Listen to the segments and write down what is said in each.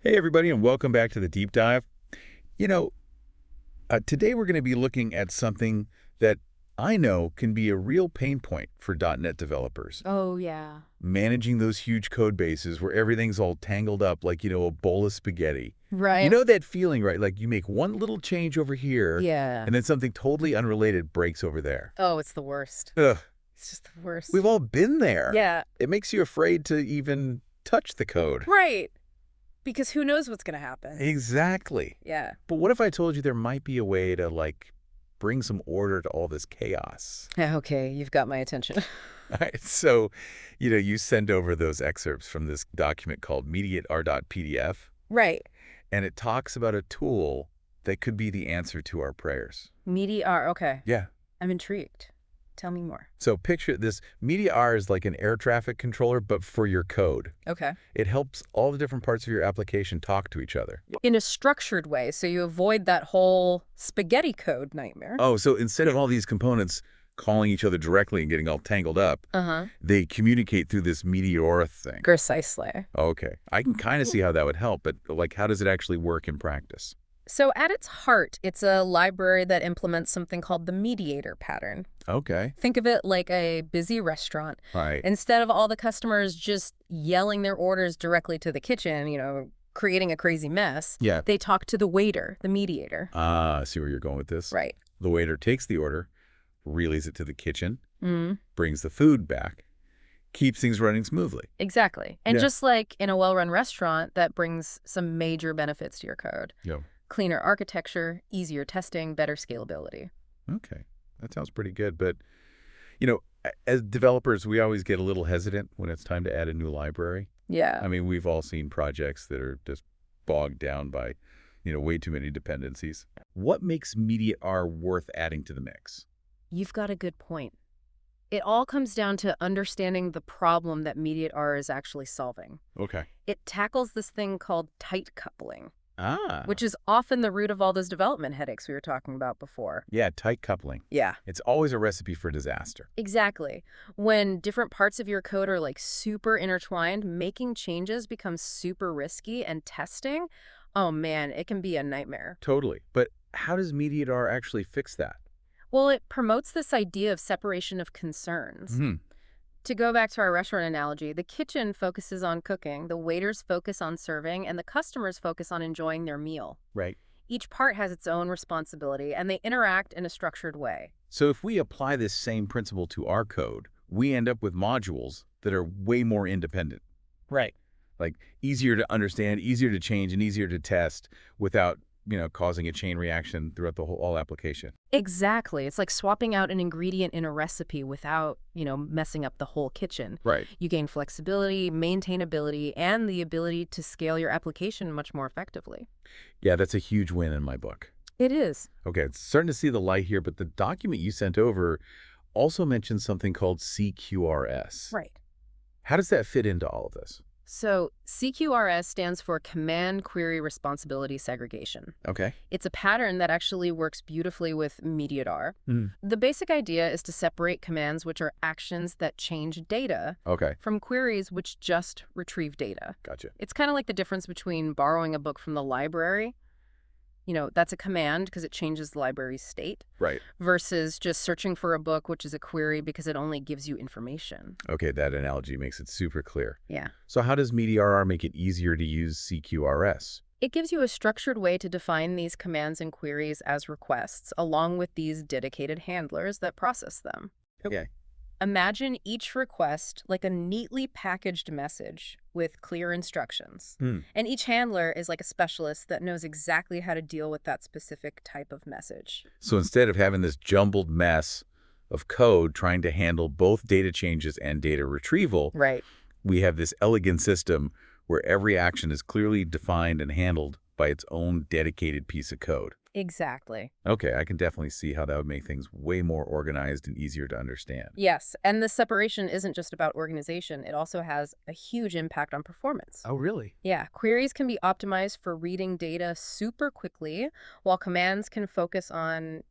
Hey, everybody, and welcome back to the Deep Dive. You know, today we're going to be looking at something that I know can be a real pain point for .NET developers. Oh, yeah. Managing those huge code bases where everything's all tangled up like, a bowl of spaghetti. You Right. know that feeling, right? Like you make one little change over here, Yeah. and then something totally unrelated breaks over there. Oh, it's the worst. Ugh, It's just the worst. we've all been there. Yeah. It makes you afraid to even touch the code. Right. Because who knows what's going to happen? Exactly. Yeah. But what if I told you there might be a way to, bring some order to all this chaos? Yeah, okay, you've got my attention. All right, so, you send over those excerpts from this document called MediatR.pdf, Right. and it talks about a tool that could be the answer to our prayers. MediatR. Okay. Yeah. I'm intrigued. Tell me more. So picture this. MediatR is like an air traffic controller, but for your code. Okay. It helps all the different parts of your application talk to each other. In a structured way, so you avoid that whole spaghetti code nightmare. Oh, so instead of all these components calling each other directly and getting all tangled up, Uh-huh. they communicate through this Meteor thing. Precisely. Okay. I can kind of see how that would help, but how does it actually work in practice? So at its heart, it's a library that implements something called the mediator pattern. Okay. Think of it like a busy restaurant. Right. Instead of all the customers just yelling their orders directly to the kitchen, creating a crazy mess, Yeah. they talk to the waiter, the mediator. I see where you're going with this. Right. The waiter takes the order, relays it to the kitchen, Mm, brings the food back, keeps things running smoothly. exactly. And Yeah. just like in a well-run restaurant, that brings some major benefits to your code. Yeah. Cleaner architecture, easier testing, better scalability. Okay. That sounds pretty good. But, as developers, we always get a little hesitant when it's time to add a new library. Yeah. I mean, we've all seen projects that are just bogged down by, way too many dependencies. What makes MediatR worth adding to the mix? You've got a good point. It all comes down to understanding the problem that MediatR is actually solving. Okay. It tackles this thing called tight coupling, Ah. which is often the root of all those development headaches we were talking about before. Yeah, tight coupling. Yeah. It's always a recipe for disaster. Exactly. When different parts of your code are like super intertwined, making changes becomes super risky, and testing, oh man, it can be a nightmare. Totally. But how does MediatR actually fix that? Well, it promotes this idea of separation of concerns. Hmm. To go back to our restaurant analogy, the kitchen focuses on cooking, the waiters focus on serving, and the customers focus on enjoying their meal. Right. Each part has its own responsibility, and they interact in a structured way. So if we apply this same principle to our code, we end up with modules that are way more independent. Right. Like easier to understand, easier to change, and easier to test without, causing a chain reaction throughout the whole application. Exactly. It's like swapping out an ingredient in a recipe without, messing up the whole kitchen. Right. You gain flexibility, maintainability, and the ability to scale your application much more effectively. Yeah, that's a huge win in my book. It is. Okay, it's starting to see the light here, but the document you sent over also mentions something called CQRS. Right. How does that fit into all of this? So CQRS stands for Command Query Responsibility Segregation. Okay. It's a pattern that actually works beautifully with MediatR. Mm. The basic idea is to separate commands, which are actions that change data, Okay, from queries which just retrieve data. gotcha. It's kind of like the difference between borrowing a book from the library. That's a command because it changes the library's state, Right. versus just searching for a book, which is a query because it only gives you information. Okay, that analogy makes it super clear. Yeah. So how does MediatR make it easier to use CQRS? It gives you a structured way to define these commands and queries as requests, along with these dedicated handlers that process them. Okay. Imagine each request like a neatly packaged message with clear instructions. Hmm. And each handler is like a specialist that knows exactly how to deal with that specific type of message. So instead of having this jumbled mess of code trying to handle both data changes and data retrieval, Right. we have this elegant system where every action is clearly defined and handled by its own dedicated piece of code. Exactly. Okay, I can definitely see how that would make things way more organized and easier to understand. Yes, and the separation isn't just about organization. It also has a huge impact on performance. Oh, really? Yeah, queries can be optimized for reading data super quickly, while commands can focus on,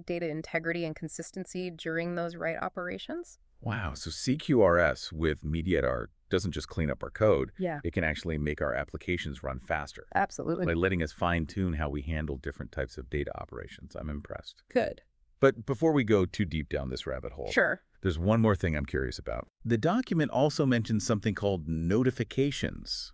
data integrity and consistency during those write operations. Wow, so CQRS with MediatR doesn't just clean up our code. Yeah, It can actually make our applications run faster absolutely. by letting us fine-tune how we handle different types of data operations. I'm impressed. Good. But before we go too deep down this rabbit hole, Sure. there's one more thing I'm curious about. The document also mentions something called notifications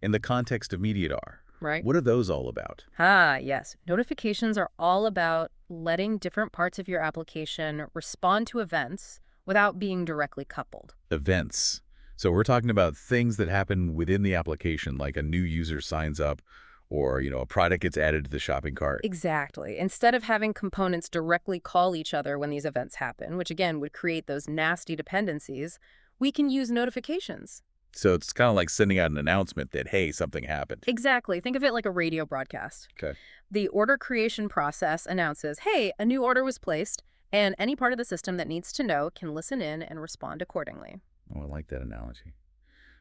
in the context of MediatR. Right. What are those all about? Ah, yes. Notifications are all about letting different parts of your application respond to events without being directly coupled. Events. So we're talking about things that happen within the application, like a new user signs up or, a product gets added to the shopping cart. Exactly. Instead of having components directly call each other when these events happen, which again would create those nasty dependencies, we can use notifications. So it's kind of like sending out an announcement that, hey, something happened. Exactly. Think of it like a radio broadcast. Okay. The order creation process announces, hey, a new order was placed, and any part of the system that needs to know can listen in and respond accordingly. Oh, I like that analogy.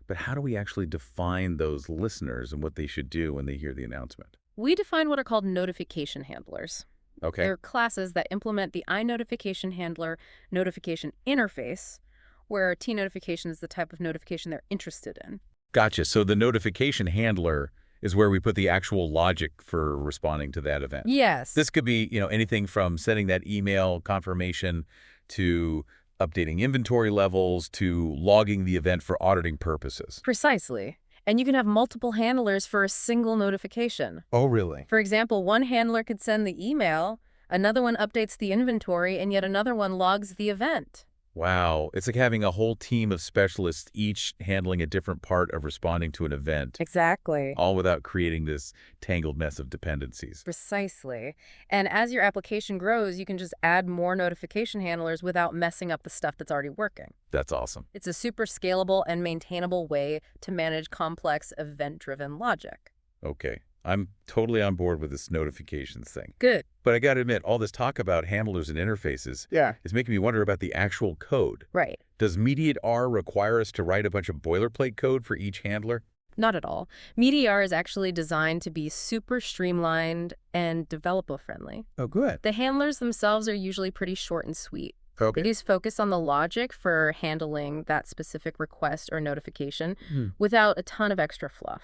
But how do we actually define those listeners and what they should do when they hear the announcement? We define what are called notification handlers. Okay. They're classes that implement the iNotification handler notification interface, where T-notification is the type of notification they're interested in. Gotcha. So the notification handler is where we put the actual logic for responding to that event. Yes. This could be, anything from sending that email confirmation to updating inventory levels to logging the event for auditing purposes. Precisely. And you can have multiple handlers for a single notification. Oh, really? For example, one handler could send the email, another one updates the inventory, and yet another one logs the event. Wow. It's like having a whole team of specialists, each handling a different part of responding to an event, Exactly. all without creating this tangled mess of dependencies. Precisely. And as your application grows, you can just add more notification handlers without messing up the stuff that's already working. That's awesome. It's a super scalable and maintainable way to manage complex event-driven logic. Okay. I'm totally on board with this notifications thing. Good. But I got to admit, all this talk about handlers and interfaces is making me wonder about the actual code. Right. Does MediatR require us to write a bunch of boilerplate code for each handler? Not at all. MediatR is actually designed to be super streamlined and developer-friendly. Oh, good. The handlers themselves are usually pretty short and sweet. Okay. They just focus on the logic for handling that specific request or notification without a ton of extra fluff.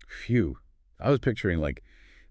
Phew. I was picturing like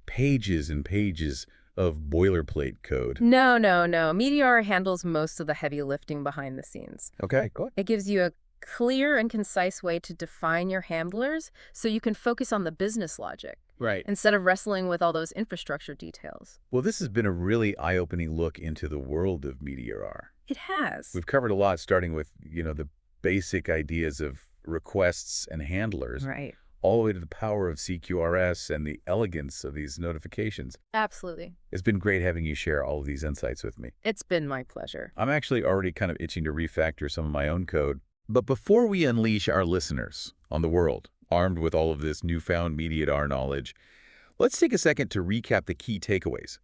pages and pages of boilerplate code. No. MediatR handles most of the heavy lifting behind the scenes. Okay, good. It gives you a clear and concise way to define your handlers so you can focus on the business logic Right. instead of wrestling with all those infrastructure details. Well, this has been a really eye-opening look into the world of MediatR. It has. We've covered a lot, starting with, the basic ideas of requests and handlers, Right. all the way to the power of CQRS and the elegance of these notifications. Absolutely. It's been great having you share all of these insights with me. It's been my pleasure. I'm actually already kind of itching to refactor some of my own code. But before we unleash our listeners on the world, armed with all of this newfound MediatR knowledge, let's take a second to recap the key takeaways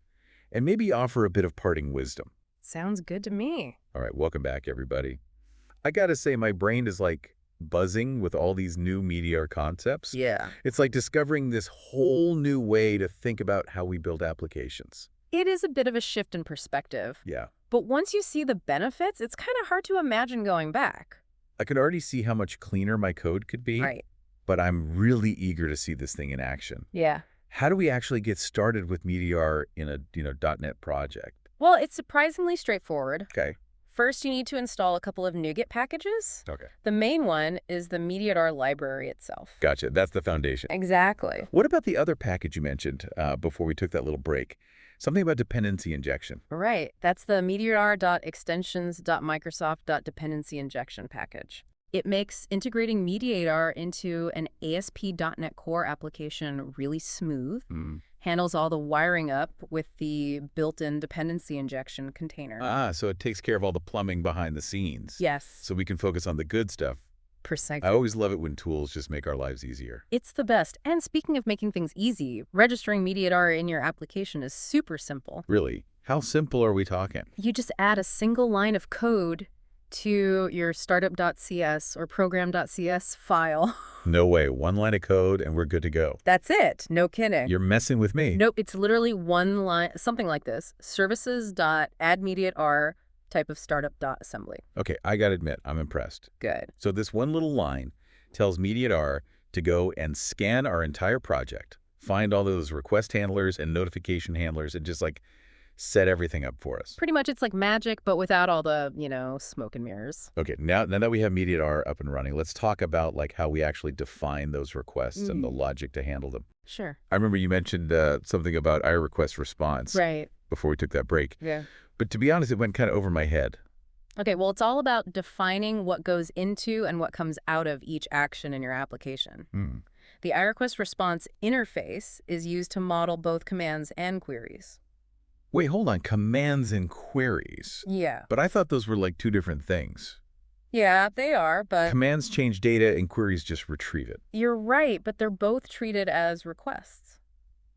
and maybe offer a bit of parting wisdom. Sounds good to me. All right, welcome back, everybody. I gotta say, my brain is like buzzing with all these new MediatR concepts. Yeah. It's like discovering this whole new way to think about how we build applications. It is a bit of a shift in perspective. Yeah. But once you see the benefits, it's kind of hard to imagine going back. I can already see how much cleaner my code could be, Right. but I'm really eager to see this thing in action. Yeah. How do we actually get started with MediatR in a .NET project? Well, it's surprisingly straightforward. Okay. First, you need to install a couple of NuGet packages. Okay. The main one is the MediatR library itself. Gotcha. That's the foundation. Exactly. What about the other package you mentioned before we took that little break? Something about dependency injection. Right. That's the MediatR.extensions.microsoft.dependency injection package. It makes integrating MediatR into an ASP.NET Core application really smooth, handles all the wiring up with the built-in dependency injection container. So it takes care of all the plumbing behind the scenes. Yes, So we can focus on the good stuff. precisely. I always love it when tools just make our lives easier. It's the best. And speaking of making things easy, registering MediatR in your application is super simple. Really? How simple are we talking? You just add a single line of code to your startup.cs or program.cs file. No way. One line of code and we're good to go. That's it. No kidding. You're messing with me. Nope, it's literally one line, something like this. Services.addMediatR type of startup.assembly. Okay, I gotta admit, I'm impressed. Good. So this one little line tells MediatR to go and scan our entire project, find all those request handlers and notification handlers, and just like set everything up for us. Pretty much it's like magic, but without all the, smoke and mirrors. Okay, now that we have MediatR up and running, let's talk about like how we actually define those requests and the logic to handle them. Sure. I remember you mentioned something about iRequest response Right. before we took that break. Yeah. But to be honest, it went kind of over my head. Okay, well, it's all about defining what goes into and what comes out of each action in your application. The iRequest response interface is used to model both commands and queries. Wait, hold on. Commands and queries. Yeah. But I thought those were like two different things. Yeah, they are, but Commands change data and queries just retrieve it. you're right, but they're both treated as requests.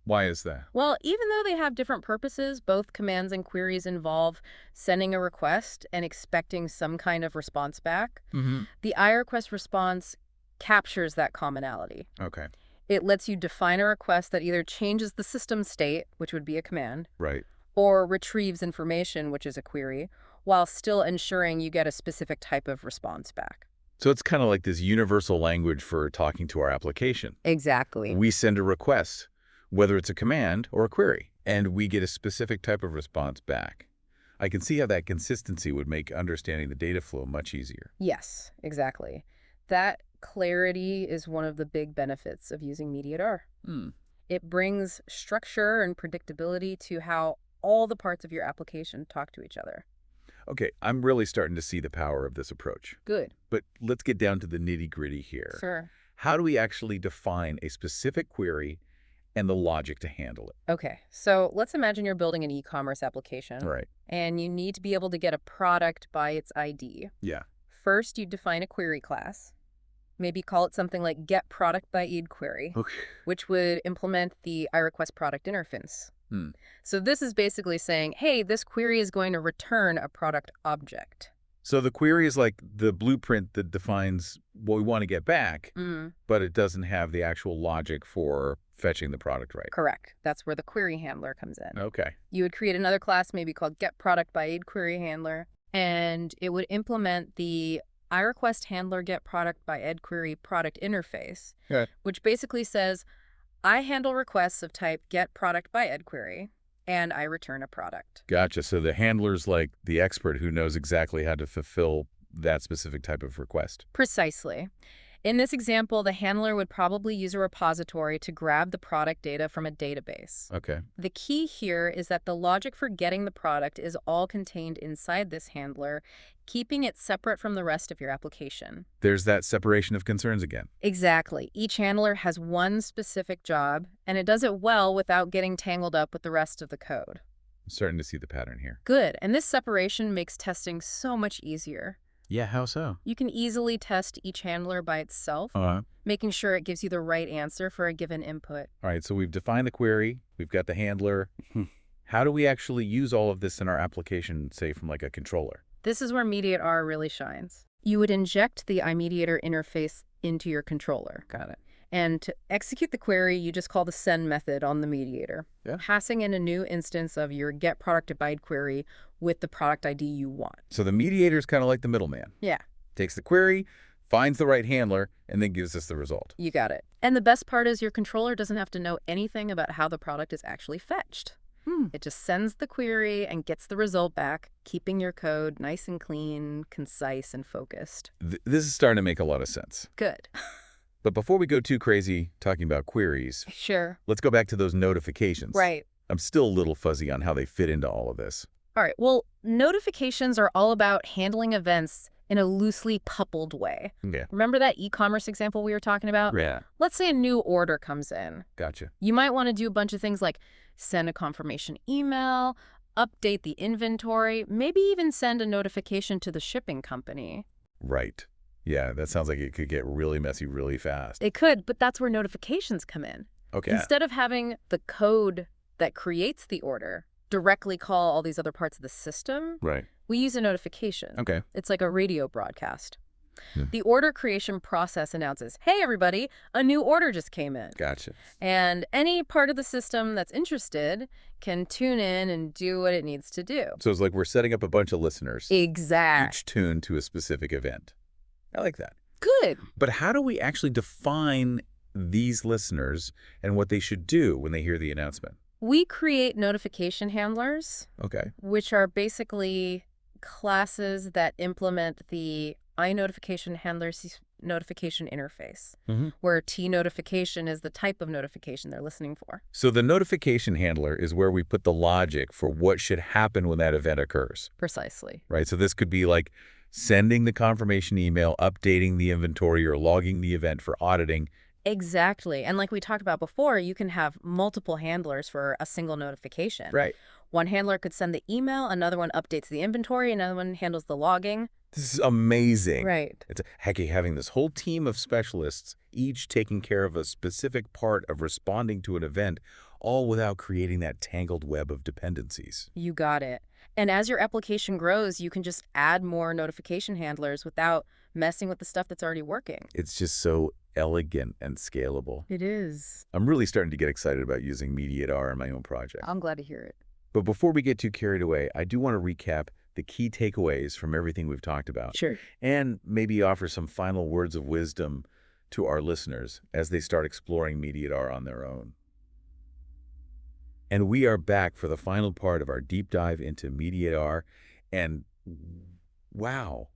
Why is that? Well, even though they have different purposes, both commands and queries involve sending a request and expecting some kind of response back. The iRequest response captures that commonality. Okay. It lets you define a request that either changes the system state, which would be a command, Right. or retrieves information, which is a query, while still ensuring you get a specific type of response back. So it's kind of like this universal language for talking to our application. Exactly. We send a request, whether it's a command or a query, and we get a specific type of response back. I can see how that consistency would make understanding the data flow much easier. Yes, exactly. That clarity is one of the big benefits of using MediatR. It brings structure and predictability to how all the parts of your application talk to each other. Okay, I'm really starting to see the power of this approach. Good. But let's get down to the nitty-gritty here. Sure. How do we actually define a specific query and the logic to handle it? Okay, so let's imagine you're building an e-commerce application. Right. And you need to be able to get a product by its ID. Yeah. First, you define a query class. Maybe call it something like getProductByIdQuery, Okay. which would implement the iRequest product interface. So this is basically saying, hey, this query is going to return a product object. So the query is like the blueprint that defines what we want to get back, but it doesn't have the actual logic for fetching the product right. Correct. That's where the query handler comes in. Okay. You would create another class maybe called getProductByIdQueryHandler, and it would implement the iRequest handler getProductByIdQuery product interface, which basically says, I handle requests of type getProductByIdQuery, and I return a product. Gotcha. So the handler's like the expert who knows exactly how to fulfill that specific type of request. Precisely. In this example, the handler would probably use a repository to grab the product data from a database. Okay. The key here is that the logic for getting the product is all contained inside this handler, keeping it separate from the rest of your application. There's that separation of concerns again. Exactly. Each handler has one specific job, and it does it well without getting tangled up with the rest of the code. I'm starting to see the pattern here. Good. And this separation makes testing so much easier. Yeah, how so? You can easily test each handler by itself, making sure it gives you the right answer for a given input. All right, so we've defined the query, we've got the handler. How do we actually use all of this in our application, say, from like a controller? This is where MediatR really shines. You would inject the iMediator interface into your controller. Got it. And to execute the query, you just call the send method on the mediator, passing in a new instance of your getProductByIdQuery with the product ID you want. So the mediator is kind of like the middleman. Yeah. Takes the query, finds the right handler, and then gives us the result. You got it. And the best part is your controller doesn't have to know anything about how the product is actually fetched. It just sends the query and gets the result back, keeping your code nice and clean, concise, and focused. This is starting to make a lot of sense. Good. But before we go too crazy talking about queries, Sure. let's go back to those notifications. Right. I'm still a little fuzzy on how they fit into all of this. All right. Well, notifications are all about handling events in a loosely coupled way. Yeah. Remember that e-commerce example we were talking about? Yeah. Let's say a new order comes in. Gotcha. You might want to do a bunch of things like send a confirmation email, update the inventory, maybe even send a notification to the shipping company. Right. Yeah, that sounds like it could get really messy really fast. It could, but that's where notifications come in. Okay. Instead of having the code that creates the order directly call all these other parts of the system, Right. we use a notification. Okay. It's like a radio broadcast. The order creation process announces, hey, everybody, a new order just came in. Gotcha. And any part of the system that's interested can tune in and do what it needs to do. So it's like we're setting up a bunch of listeners. Exact. Each tuned to a specific event. I like that. Good. But how do we actually define these listeners and what they should do when they hear the announcement? We create notification handlers, Okay. which are basically classes that implement the iNotification handler's notification interface, where T notification is the type of notification they're listening for. So the notification handler is where we put the logic for what should happen when that event occurs, Precisely. right? So this could be like sending the confirmation email, updating the inventory, or logging the event for auditing. Exactly. And like we talked about before, you can have multiple handlers for a single notification. Right. One handler could send the email, another one updates the inventory, another one handles the logging. This is amazing. Right. It's hecky having this whole team of specialists, each taking care of a specific part of responding to an event, all without creating that tangled web of dependencies. You got it. And as your application grows, you can just add more notification handlers without messing with the stuff that's already working. It's just so elegant and scalable. It is. I'm really starting to get excited about using MediatR in my own project. I'm glad to hear it. But before we get too carried away, I do want to recap the key takeaways from everything we've talked about. Sure. And maybe offer some final words of wisdom to our listeners as they start exploring MediatR on their own. And we are back for the final part of our deep dive into MediatR. And wow,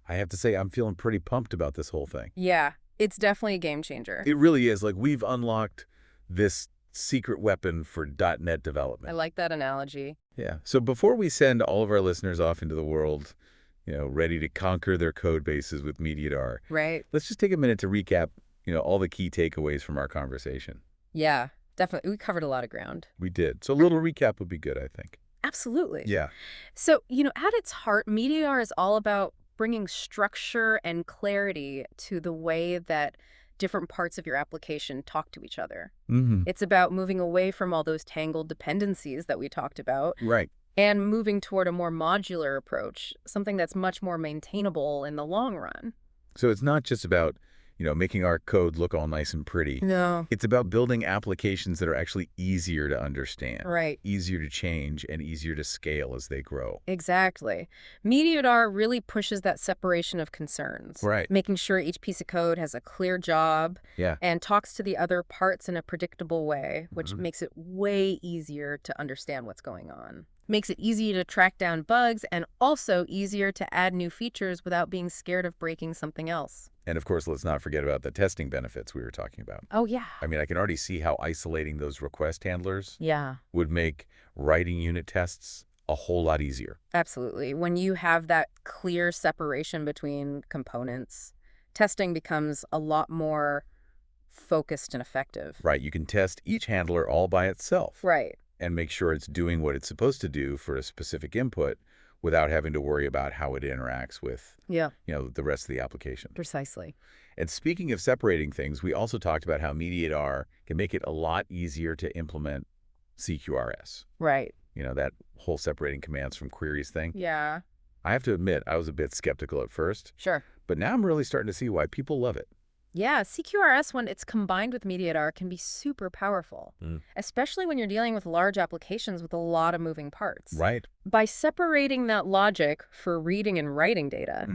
I have to say I'm feeling pretty pumped about this whole thing. Yeah, it's definitely a game changer. It really is. Like, we've unlocked this secret weapon for .NET development. I like that analogy. Yeah. So before we send all of our listeners off into the world, ready to conquer their code bases with MediatR, Right. let's just take a minute to recap, all the key takeaways from our conversation. Yeah, definitely. We covered a lot of ground. We did. So a little recap would be good, I think. Absolutely. Yeah. So, at its heart, MediatR is all about bringing structure and clarity to the way that different parts of your application talk to each other. It's about moving away from all those tangled dependencies that we talked about. Right. And moving toward a more modular approach, something that's much more maintainable in the long run. So it's not just about, making our code look all nice and pretty. No. It's about building applications that are actually easier to understand. Right. Easier to change and easier to scale as they grow. Exactly. MediatR really pushes that separation of concerns. Right. Making sure each piece of code has a clear job. Yeah. And talks to the other parts in a predictable way, which makes it way easier to understand what's going on. Makes it easier to track down bugs and also easier to add new features without being scared of breaking something else. And of course, let's not forget about the testing benefits we were talking about. Oh, yeah. I mean, I can already see how isolating those request handlers Yeah. would make writing unit tests a whole lot easier. Absolutely. When you have that clear separation between components, testing becomes a lot more focused and effective. Right. You can test each handler all by itself. Right. And make sure it's doing what it's supposed to do for a specific input without having to worry about how it interacts with, Yeah. The rest of the application. Precisely. And speaking of separating things, we also talked about how MediatR can make it a lot easier to implement CQRS. Right. That whole separating commands from queries thing. Yeah. I have to admit, I was a bit skeptical at first, Sure. but now I'm really starting to see why people love it. Yeah, CQRS, when it's combined with MediatR, can be super powerful, especially when you're dealing with large applications with a lot of moving parts. Right. By separating that logic for reading and writing data,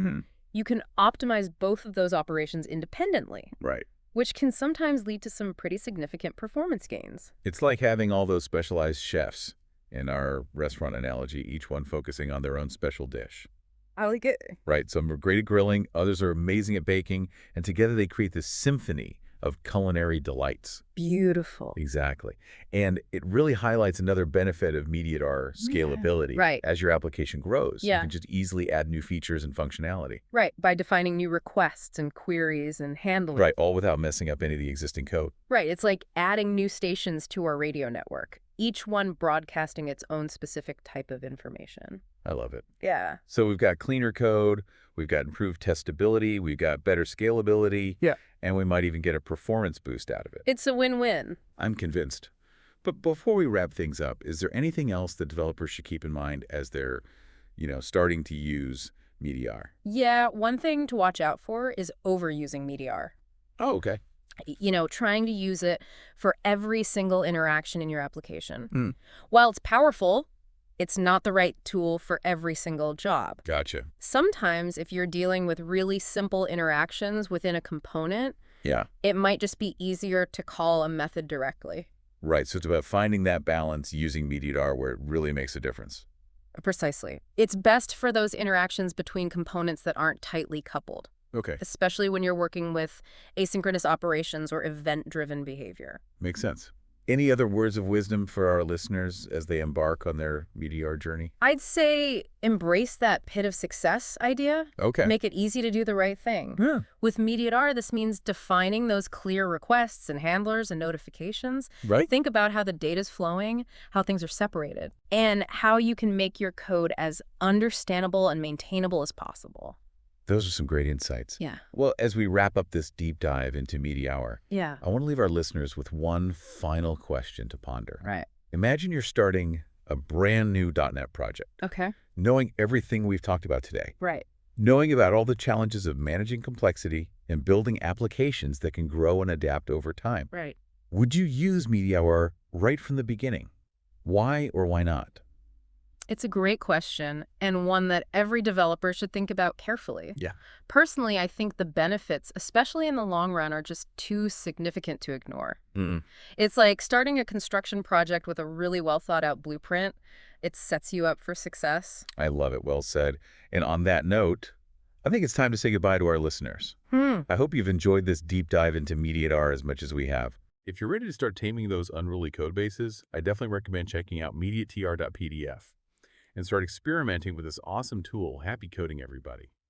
you can optimize both of those operations independently, Right. which can sometimes lead to some pretty significant performance gains. It's like having all those specialized chefs in our restaurant analogy, each one focusing on their own special dish. I like it. Right. Some are great at grilling, others are amazing at baking, and together they create this symphony of culinary delights. Beautiful. Exactly. And it really highlights another benefit of MediatR scalability. Right. As your application grows, you Yeah. can just easily add new features and functionality. Right, by defining new requests and queries and handling. Right, all without messing up any of the existing code. Right, it's like adding new stations to our radio network, each one broadcasting its own specific type of information. I love it. Yeah. So we've got cleaner code, we've got improved testability, we've got better scalability, and we might even get a performance boost out of it. It's a win-win. I'm convinced. But before we wrap things up, is there anything else that developers should keep in mind as they're, starting to use MediatR? Yeah, one thing to watch out for is overusing MediatR. Oh, okay. Trying to use it for every single interaction in your application. While it's powerful, It's not the right tool for every single job. Gotcha. Sometimes, if you're dealing with really simple interactions within a component, Yeah. it might just be easier to call a method directly. Right, so it's about finding that balance using MediatR where it really makes a difference. Precisely. It's best for those interactions between components that aren't tightly coupled, Okay, especially when you're working with asynchronous operations or event-driven behavior. makes sense. Any other words of wisdom for our listeners as they embark on their MediatR journey? I'd say embrace that pit of success idea. Okay. Make it easy to do the right thing. Yeah. With MediatR, this means defining those clear requests and handlers and notifications. Right? Think about how the data's flowing, how things are separated, and how you can make your code as understandable and maintainable as possible. Those are some great insights. Yeah. Well, as we wrap up this deep dive into MediatR, Yeah. I want to leave our listeners with one final question to ponder. Right. Imagine you're starting a brand new .NET project, Okay. knowing everything we've talked about today, Right. knowing about all the challenges of managing complexity and building applications that can grow and adapt over time. Right. Would you use MediatR right from the beginning? Why or why not? It's a great question, and one that every developer should think about carefully. Yeah. Personally, I think the benefits, especially in the long run, are just too significant to ignore. It's like starting a construction project with a really well-thought-out blueprint. It sets you up for success. I love it. Well said. And on that note, I think it's time to say goodbye to our listeners. I hope you've enjoyed this deep dive into MediatR as much as we have. If you're ready to start taming those unruly code bases, I definitely recommend checking out MediatR.pdf and start experimenting with this awesome tool. Happy coding, everybody.